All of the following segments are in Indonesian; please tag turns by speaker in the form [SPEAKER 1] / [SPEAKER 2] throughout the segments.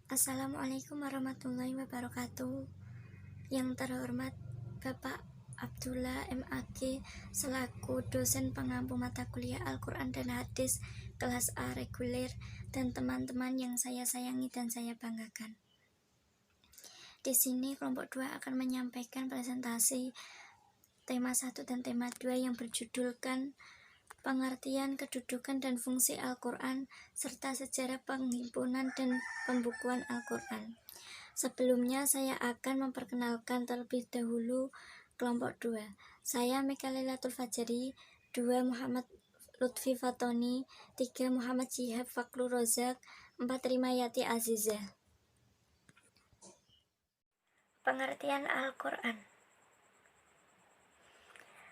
[SPEAKER 1] Assalamualaikum warahmatullahi wabarakatuh. Yang terhormat Bapak Abdullah M.Ag selaku dosen pengampu mata kuliah Al-Quran dan Hadis kelas A reguler dan teman-teman yang saya sayangi dan saya banggakan. Di sini kelompok 2 akan menyampaikan presentasi tema 1 dan tema 2 yang berjudulkan pengertian, kedudukan, dan fungsi Al-Quran, serta sejarah penghimpunan dan pembukuan Al-Quran. Sebelumnya, saya akan memperkenalkan terlebih dahulu kelompok 2. Saya Meka Lailatul Fajri, 2 Muhammad Lutfi Fatoni, 3 Muhammad Syihab Fakrul Rozak, 4 Rimayati Azizah. Pengertian Al-Quran.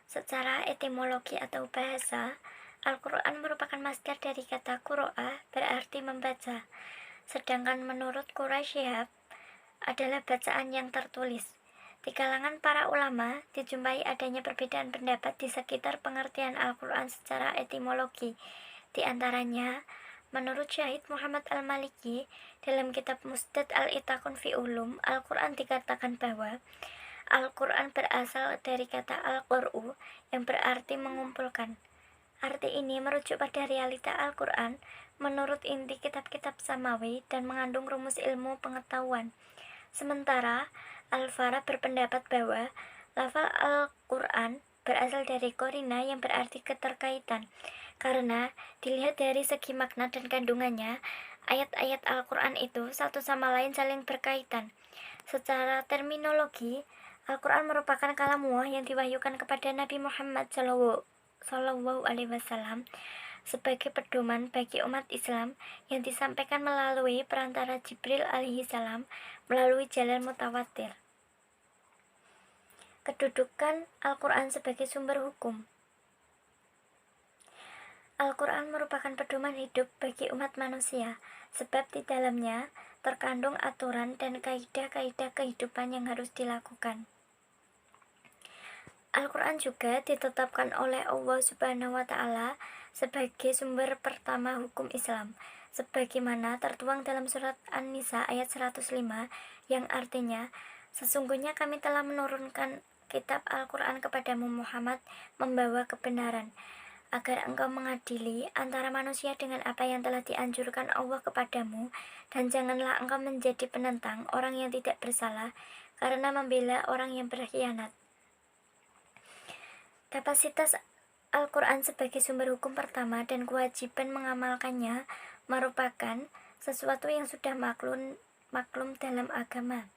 [SPEAKER 1] Secara etimologi atau bahasa, Al-Quran merupakan masdar dari kata qura'ah, berarti membaca. Sedangkan menurut Quraish Syihab, adalah bacaan yang tertulis. Di kalangan para ulama, dijumpai adanya perbedaan pendapat di sekitar pengertian Al-Quran secara etimologi. Di antaranya, menurut Syahid Muhammad Al-Maliki, dalam kitab Musnad Al-Itaqun fi Ulum, Al-Quran dikatakan bahwa Al-Quran berasal dari kata Al-Qur'u yang berarti mengumpulkan. Arti ini merujuk pada realita Al-Quran menurut inti kitab-kitab samawi dan mengandung rumus ilmu pengetahuan. Sementara Al-Farah berpendapat bahwa lafal Al-Quran berasal dari korina yang berarti keterkaitan. Karena dilihat dari segi makna dan kandungannya, ayat-ayat Al-Quran itu satu sama lain saling berkaitan. Secara terminologi, Al-Quran merupakan kalamullah yang diwahyukan kepada Nabi Muhammad Sallallahu Alaihi Wasallam sebagai pedoman bagi umat Islam yang disampaikan melalui perantara Jibril alaihi salam melalui jalan mutawatir. Kedudukan Al-Quran sebagai sumber hukum. Al-Quran merupakan pedoman hidup bagi umat manusia, sebab di dalamnya terkandung aturan dan kaidah-kaidah kehidupan yang harus dilakukan. Al-Quran juga ditetapkan oleh Allah Subhanahu wa Ta'ala sebagai sumber pertama hukum Islam, sebagaimana tertuang dalam surat An-Nisa ayat 105 yang artinya, sesungguhnya kami telah menurunkan kitab Al-Quran kepadamu Muhammad membawa kebenaran, agar engkau mengadili antara manusia dengan apa yang telah dianjurkan Allah kepadamu, dan janganlah engkau menjadi penentang orang yang tidak bersalah karena membela orang yang berkhianat. Kapasitas Al-Quran sebagai sumber hukum pertama dan kewajiban mengamalkannya merupakan sesuatu yang sudah maklum dalam agama.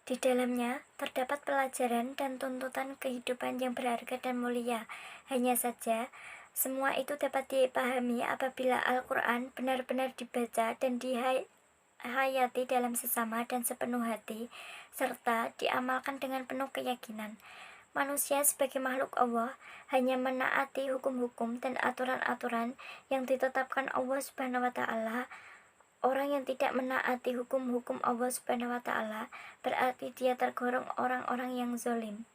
[SPEAKER 1] Di dalamnya terdapat pelajaran dan tuntutan kehidupan yang berharga dan mulia. Hanya saja, semua itu dapat dipahami apabila Al-Quran benar-benar dibaca dan dihayati dalam sesama dan sepenuh hati, serta diamalkan dengan penuh keyakinan. Manusia sebagai makhluk Allah hanya menaati hukum-hukum dan aturan-aturan yang ditetapkan Allah Subhanahu wa Ta'ala. Orang yang tidak menaati hukum-hukum Allah Subhanahu wa Ta'ala berarti dia tergolong orang-orang yang zalim.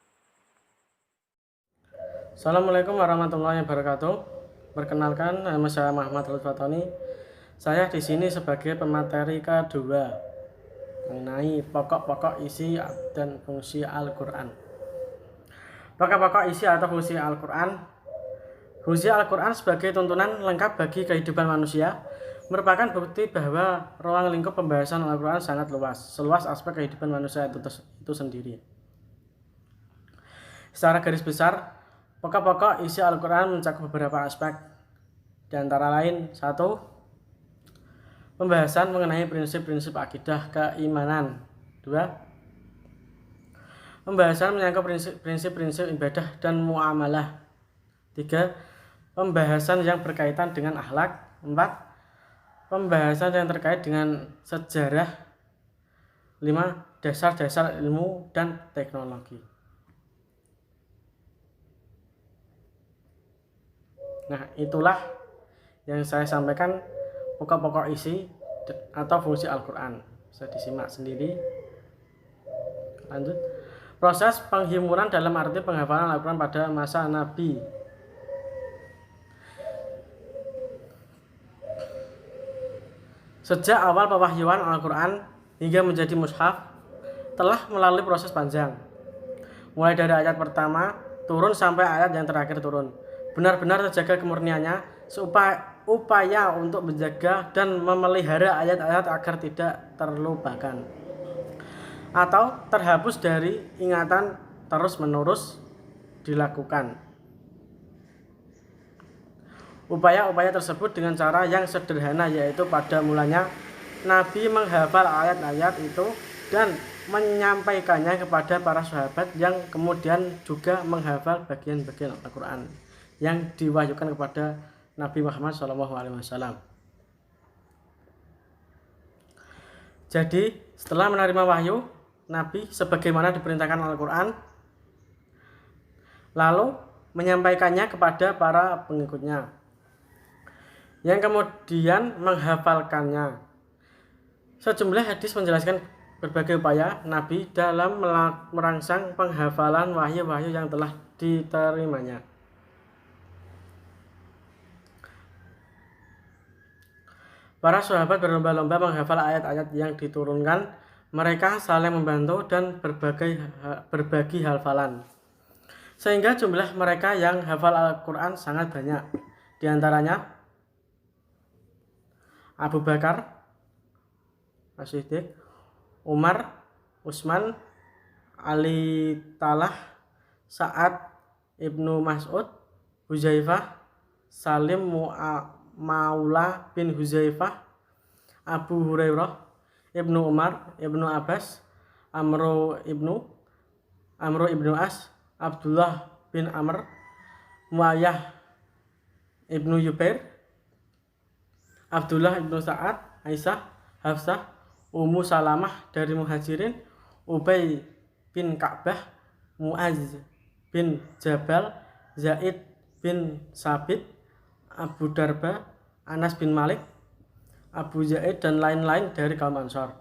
[SPEAKER 2] Assalamualaikum warahmatullahi wabarakatuh. Perkenalkan, nama saya Muhammad Lutfi Fatoni. Saya di sini sebagai pemateri kedua mengenai pokok-pokok isi dan fungsi Al-Quran. Pokok-pokok isi atau fungsi Al-Quran. Fungsi Al-Quran sebagai tuntunan lengkap bagi kehidupan manusia merupakan bukti bahwa ruang lingkup pembahasan Al-Quran sangat luas, seluas aspek kehidupan manusia itu sendiri. Secara garis besar, pokok-pokok isi Al-Quran mencakup beberapa aspek, di antara lain 1. Pembahasan mengenai prinsip-prinsip akidah keimanan. 2. Pembahasan menyangkut prinsip-prinsip ibadah dan muamalah. 3. Pembahasan yang berkaitan dengan akhlak. 4. Pembahasan yang terkait dengan sejarah. 5. Dasar-dasar ilmu dan teknologi. Nah, itulah yang saya sampaikan pokok-pokok isi atau fungsi Al-Quran. Bisa disimak sendiri. Lanjut. Proses penghimuran dalam arti penghafalan Al-Quran pada masa Nabi. Sejak awal pewahyuan Al-Quran hingga menjadi mushaf telah melalui proses panjang, mulai dari ayat pertama turun sampai ayat yang terakhir turun. Benar-benar terjaga kemurniannya, upaya untuk menjaga dan memelihara ayat-ayat agar tidak terlupakan atau terhapus dari ingatan terus-menerus dilakukan. Upaya-upaya tersebut dengan cara yang sederhana, yaitu pada mulanya Nabi menghafal ayat-ayat itu dan menyampaikannya kepada para sahabat yang kemudian juga menghafal bagian-bagian Al-Quran yang diwahyukan kepada Nabi Muhammad SAW. Jadi setelah menerima wahyu, Nabi sebagaimana diperintahkan Al-Quran lalu menyampaikannya kepada para pengikutnya yang kemudian menghafalkannya. Sejumlah hadis menjelaskan berbagai upaya Nabi dalam merangsang penghafalan wahyu-wahyu yang telah diterimanya. Para sahabat berlomba-lomba menghafal ayat-ayat yang diturunkan. Mereka saling membantu dan berbagi hafalan, sehingga jumlah mereka yang hafal Al-Quran sangat banyak. Di antaranya Abu Bakar As-Siddiq, Umar, Utsman, Ali Talah, Sa'ad Ibnu Mas'ud, Huzaifah, Salim Maula bin Huzaifah, Abu Hurairah, Ibnu Umar, Ibnu Abbas, Amro ibnu As, Abdullah bin Amr, Muayyah ibnu Yubair, Abdullah ibnu Sa'ad, Aisyah, Hafsah, Ummu Salamah dari Muhajirin, Ubay bin Ka'bah, Mu'az bin Jabal, Zaid bin Sabit, Abu Darda, Anas bin Malik, Abu Zaid, dan lain-lain dari kaum Ansor.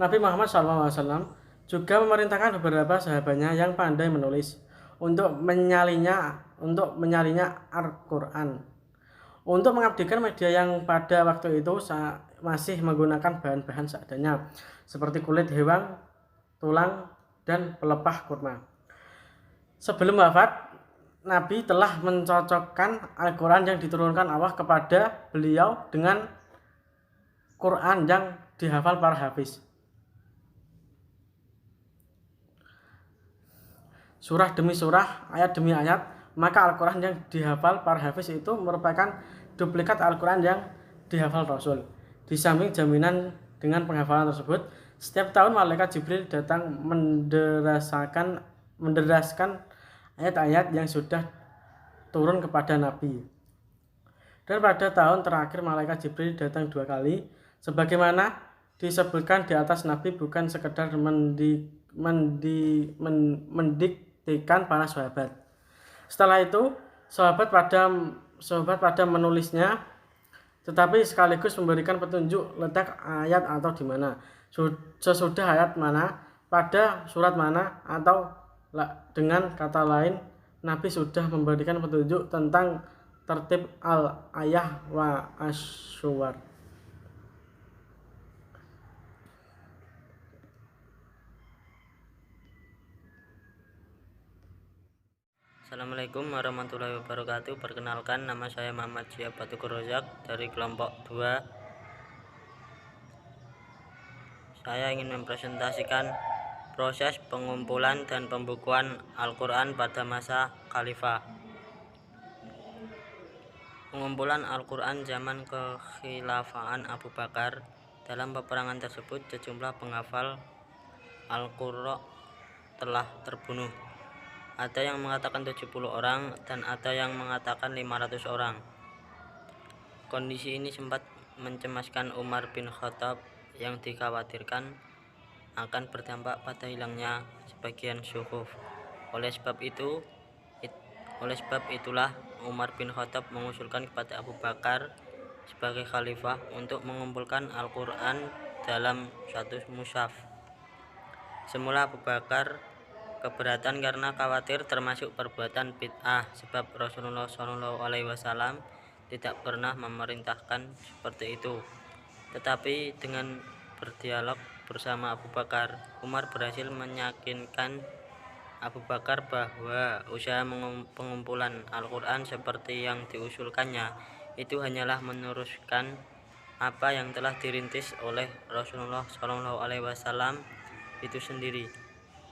[SPEAKER 2] Nabi Muhammad SAW juga memerintahkan beberapa sahabatnya yang pandai menulis untuk menyalinya Al-Quran, untuk mengabdikan media yang pada waktu itu masih menggunakan bahan-bahan seadanya seperti kulit hewan, tulang, dan pelepah kurma. Sebelum wafat, Nabi telah mencocokkan Al-Quran yang diturunkan Allah kepada beliau dengan Quran yang dihafal para hafiz. Surah demi surah, ayat demi ayat, maka Al-Quran yang dihafal para hafiz itu merupakan duplikat Al-Quran yang dihafal Rasul. Di samping jaminan dengan penghafalan tersebut, setiap tahun malaikat Jibril datang menderaskan ayat-ayat yang sudah turun kepada Nabi. Dan pada tahun terakhir malaikat Jibril datang 2 kali, sebagaimana disebutkan di atas. Nabi bukan sekedar mendiktekan para sahabat. Setelah itu sahabat pada menulisnya, tetapi sekaligus memberikan petunjuk letak ayat atau di mana, sesudah ayat mana, pada surat mana, atau dengan kata lain Nabi sudah memberikan petunjuk tentang tertib al-ayah wa asyuwar.
[SPEAKER 3] Assalamualaikum warahmatullahi wabarakatuh. Perkenalkan, nama saya Muhammad Syihab Batukur Rozak dari kelompok 2. Saya ingin mempresentasikan proses pengumpulan dan pembukuan Al-Quran pada masa Khalifah. Pengumpulan Al-Quran zaman kekhilafaan Abu Bakar. Dalam peperangan tersebut sejumlah penghafal Al-Qur'an telah terbunuh. Ada yang mengatakan 70 orang dan ada yang mengatakan 500 orang. Kondisi ini sempat mencemaskan Umar bin Khattab yang dikhawatirkan akan berdampak pada hilangnya sebagian syuhuf. Oleh sebab itulah Umar bin Khattab mengusulkan kepada Abu Bakar sebagai khalifah untuk mengumpulkan Al-Quran dalam satu mushaf. Semula Abu Bakar keberatan karena khawatir termasuk perbuatan bid'ah, sebab Rasulullah SAW tidak pernah memerintahkan seperti itu. Tetapi dengan berdialog bersama Abu Bakar, Umar berhasil meyakinkan Abu Bakar bahwa usaha pengumpulan Al-Quran seperti yang diusulkannya itu hanyalah meneruskan apa yang telah dirintis oleh Rasulullah SAW itu sendiri.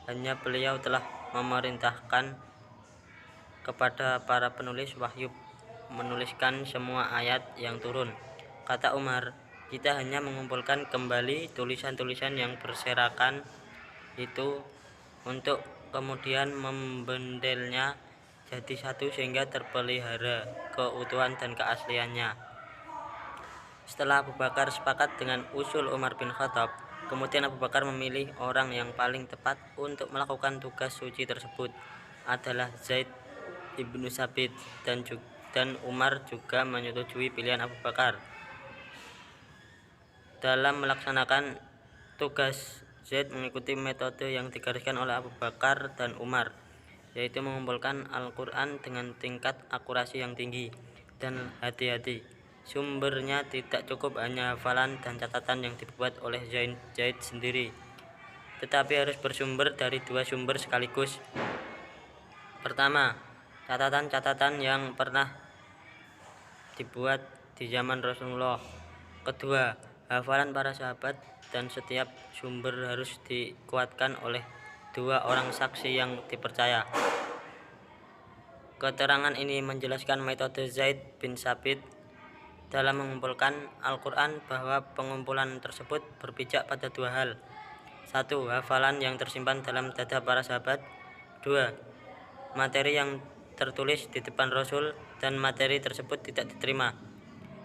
[SPEAKER 3] Hanya beliau telah memerintahkan kepada para penulis wahyu menuliskan semua ayat yang turun. Kata Umar, kita hanya mengumpulkan kembali tulisan-tulisan yang berserakan itu untuk kemudian membendelnya jadi satu sehingga terpelihara keutuhan dan keasliannya. Setelah Abu Bakar sepakat dengan usul Umar bin Khattab, kemudian Abu Bakar memilih orang yang paling tepat untuk melakukan tugas suci tersebut adalah Zaid ibnu Sabit, dan Umar juga menyetujui pilihan Abu Bakar. Dalam melaksanakan tugas, Zaid mengikuti metode yang digariskan oleh Abu Bakar dan Umar, yaitu mengumpulkan Al-Quran dengan tingkat akurasi yang tinggi dan hati-hati. Sumbernya tidak cukup hanya hafalan dan catatan yang dibuat oleh Zaid sendiri, tetapi harus bersumber dari dua sumber sekaligus. Pertama, catatan-catatan yang pernah dibuat di zaman Rasulullah. Kedua, hafalan para sahabat, dan setiap sumber harus dikuatkan oleh dua orang saksi yang dipercaya. Keterangan ini menjelaskan metode Zaid bin Sabit dalam mengumpulkan Al-Quran bahwa pengumpulan tersebut berpijak pada dua hal. 1. Hafalan yang tersimpan dalam dada para sahabat. 2. Materi yang tertulis di depan Rasul, dan materi tersebut tidak diterima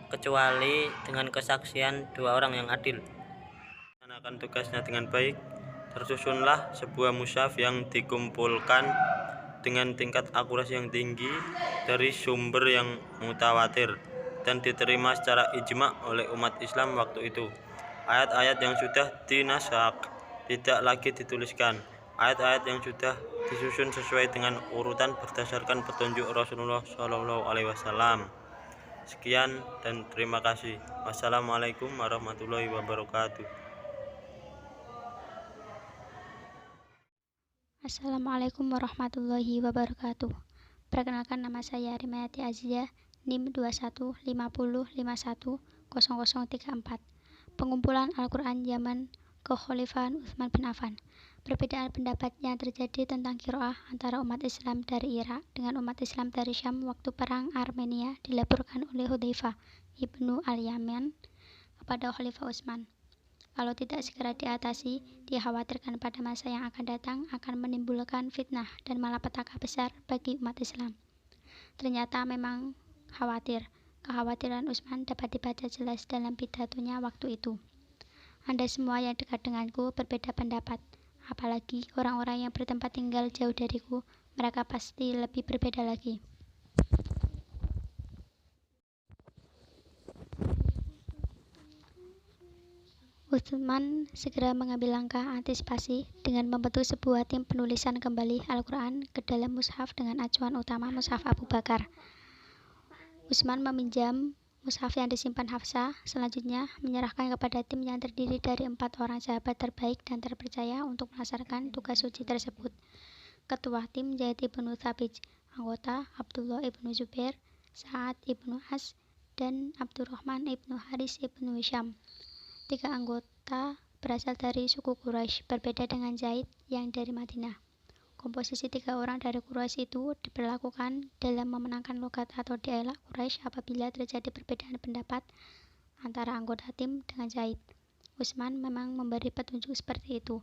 [SPEAKER 3] kecuali dengan kesaksian dua orang yang adil. Melaksanakan tugasnya dengan baik, tersusunlah sebuah mushaf yang dikumpulkan dengan tingkat akurasi yang tinggi dari sumber yang mutawatir dan diterima secara ijma oleh umat Islam waktu itu. Ayat-ayat yang sudah dinasak tidak lagi dituliskan. Ayat-ayat yang sudah disusun sesuai dengan urutan berdasarkan petunjuk Rasulullah SAW. Sekian dan terima kasih. Wassalamualaikum warahmatullahi wabarakatuh.
[SPEAKER 4] Assalamualaikum warahmatullahi wabarakatuh. Perkenalkan, nama saya Rimayati Azizah, NIM 2150510034. Pengumpulan Al-Quran zaman kekhalifahan Utsman bin Affan. Perbedaan pendapat yang terjadi tentang qiraah antara umat Islam dari Irak dengan umat Islam dari Syam waktu perang Armenia dilaporkan oleh Hudzaifah ibnu al-Yaman kepada Khalifah Utsman. Kalau tidak segera diatasi, dikhawatirkan pada masa yang akan datang akan menimbulkan fitnah dan malapetaka besar bagi umat Islam. Ternyata memang khawatir. Kekhawatiran Utsman dapat dibaca jelas dalam pidatonya waktu itu. Anda semua yang dekat denganku berbeda pendapat, apalagi orang-orang yang bertempat tinggal jauh dariku, mereka pasti lebih berbeda lagi. Utsman segera mengambil langkah antisipasi dengan membentuk sebuah tim penulisan kembali Al-Quran ke dalam mushaf dengan acuan utama mushaf Abu Bakar. Utsman meminjam mushaf yang disimpan Hafsah, selanjutnya menyerahkan kepada tim yang terdiri dari 4 orang sahabat terbaik dan terpercaya untuk melaksanakan tugas suci tersebut. Ketua tim Zaid ibnu Thabit, anggota Abdullah ibnu Zubair, Sa'ad ibnu As, dan Abdurrahman ibnu Haris ibnu Hisham. 3 anggota berasal dari suku Quraisy, berbeda dengan Zaid yang dari Madinah. Komposisi 3 orang dari Quraisy itu diperlakukan dalam memenangkan logat atau dialog Quraisy apabila terjadi perbedaan pendapat antara anggota tim dengan Zaid. Utsman memang memberi petunjuk seperti itu.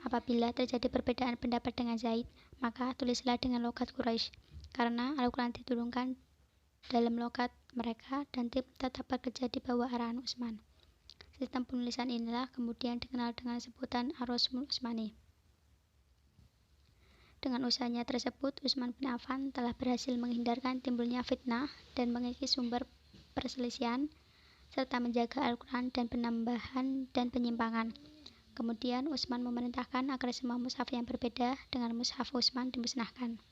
[SPEAKER 4] Apabila terjadi perbedaan pendapat dengan Zaid, maka tulislah dengan logat Quraisy, karena Al-Quran diturunkan dalam logat mereka dan tim tetap bekerja di bawah arahan Utsman. Sistem penulisan inilah kemudian dikenal dengan sebutan Ar-Rasmul Utsmani. Dengan usahanya tersebut, Utsman bin Affan telah berhasil menghindarkan timbulnya fitnah dan mengikis sumber perselisihan, serta menjaga Al-Quran dan penambahan dan penyimpangan. Kemudian Utsman memerintahkan agar semua mushaf yang berbeda dengan mushaf Utsman dimusnahkan.